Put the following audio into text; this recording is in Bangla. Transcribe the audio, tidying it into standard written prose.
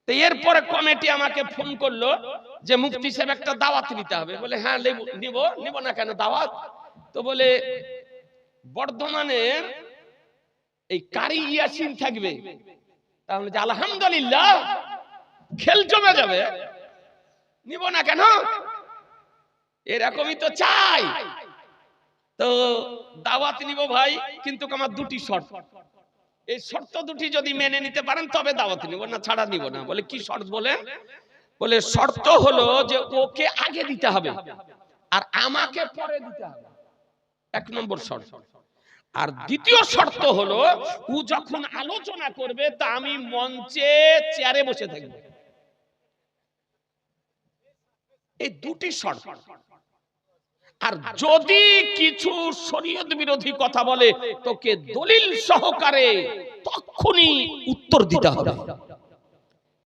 তো এরপরে কমিটি আমাকে ফোন করলো যে মুফতি সাহেব একটা দাওয়াত নিতে হবে। বলে হ্যাঁ নিব না কেন দাওয়াত? তো বলে বর্ধমানের এই কারি ইয়াসিন থাকবে। তাহলে যে আলহামদুলিল্লাহ খেল জমে যাবে, নিব না কেন? এরকমই তো চাই। তো দাওয়াত নিব ভাই, কিন্তু আমার দুটি শর্ত। এই শর্ত দুটি যদি মেনে নিতে পারেন তবে দাওয়াত নিব, না ছাড়া নিব না। বলে কি শর্ত বলেন? বলে শর্ত হলো যে ওকে আগে দিতে হবে আর আমাকে পরে দিতে হবে, 1 নম্বর শর্ত। আর দ্বিতীয় শর্ত হলো ও যখন আলোচনা করবে তা আমি মঞ্চে চেয়ারে বসে থাকব। এই দুটি শর্ত। আর যদি কিছু শরীয়ত বিরোধী কথা বলে তোকে দলিল সহকারে তখনই উত্তর দিতে হবে।